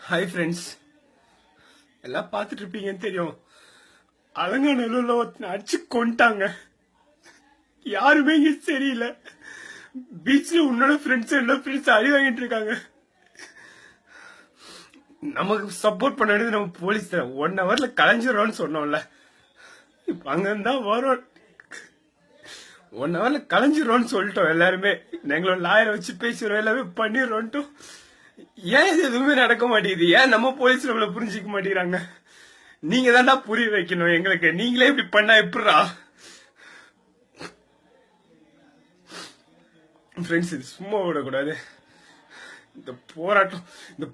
Hi friends, எல்லாம் பார்த்துட்டு இருப்பீங்கன்னு தெரியும். அலங்காநல்லூர்ல ஒருத்தனை அடிச்சு கொண்டாங்க. யாருமே இங்க சரியில்லை. பீச்ல உன்னோட ஃப்ரெண்ட்ஸ் அடி வாங்கிட்டு இருக்காங்க. நமக்கு சப்போர்ட் பண்ண வேண்டியது நம்ம போலீஸ் தான். 1 ஹவர்ல கலைஞ்சிரோம்னு சொன்னோம்ல, இப்ப அங்க இருந்தா வரும். 1 ஹவர்ல கலைஞ்சிரோம்னு சொல்லிட்டோம். எல்லாருமே எங்களோட லாயரை வச்சு பேசுறோம், எல்லாமே பண்ணிடுறோம்ட்டு. ஏன் இது எதுவுமே நடக்க மாட்டேங்குது? ஏன் நம்ம போலீஸ் நம்மள புரிஞ்சிக்க மாட்டேங்கிறாங்க? நீங்க தான்டா புரிய வைக்கணும் எங்களுக்கு. நீங்களே இப்படி பண்ணா எப்படிரா? ஃப்ரெண்ட்ஸ், இது சும்மா விடக்கூடாது. இந்த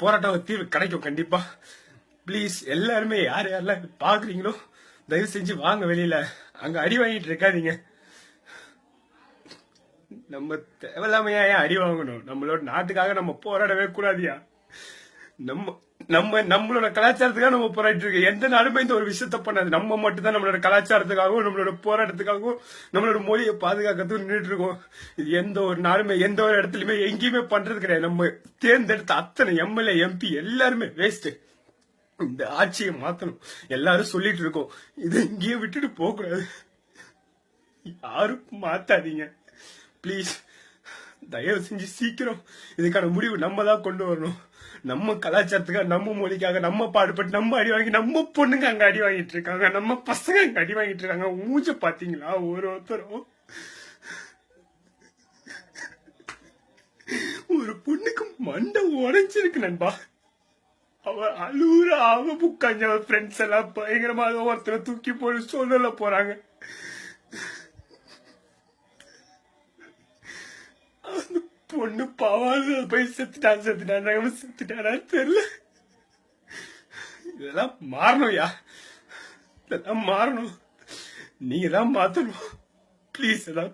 போராட்டம் தீர்வு கிடைக்கும் கண்டிப்பா. ப்ளீஸ் எல்லாருமே யாரெல்லாம் பாக்குறீங்களோ தயவு செஞ்சு வாங்க வெளியில. அங்க அடி வாங்கிட்டு இருக்காதீங்க. நம்ம தேவையில்லாமையா ஏன் அடி வாங்கணும்? நம்மளோட நாட்டுக்காக நம்ம போராடவே கூடாதியா? நம்மளோட கலாச்சாரத்துக்காக நம்ம போராடிட்டு இருக்கு. எந்த நாடுமே இந்த ஒரு விஷயத்த பண்ணாது. நம்ம மட்டும் தான் நம்மளோட கலாச்சாரத்துக்காகவும் நம்மளோட போராட்டத்துக்காகவும் நம்மளோட மொழியை பாதுகாக்கிறதுக்கு நின்றுட்டு இருக்கோம். இது எந்த ஒரு நாடுமே எந்த ஒரு இடத்துலயுமே எங்கேயுமே பண்றது கிடையாது. நம்ம தேர்ந்தெடுத்த அத்தனை எம்எல்ஏ எம்பி எல்லாருமே வேஸ்ட். இந்த ஆட்சியை மாத்தணும் எல்லாரும் சொல்லிட்டு இருக்கோம். இதை இங்கேயும் விட்டுட்டு போக கூடாது. யாரும் மாத்தாதீங்க பிளீஸ். தயவு செஞ்சு சீக்கிரம் இதுக்கான முடிவு நம்ம தான் கொண்டு வரணும். நம்ம கலாச்சாரத்துக்காக, நம்ம மொழிக்காக நம்ம பாடுபட்டு நம்ம அடி வாங்கி, நம்ம பொண்ணுங்க அங்க அடி வாங்கிட்டு இருக்காங்க, நம்ம பசங்க அங்க அடி வாங்கிட்டு இருக்காங்க. மூஞ்ச பாத்தீங்களா ஒருத்தரும்? ஒரு பொண்ணுக்கு மண்டை உடைஞ்சிருக்கு நண்பா. அவ அழுவுற, அவ புக்காஞ்ச ஃப்ரெண்ட்ஸ் எல்லாம் பயங்கரமாக ஒருத்தரை தூக்கி போட்டு சொல்லல போறாங்க. பொண்ணு பாவாது போய் செத்துட்டானா தெரியல. இதெல்லாம் மாறணும்யா, இதெல்லாம் மாறணும். நீங்க தான் மாத்தணும். ப்ளீஸ் எல்லாம்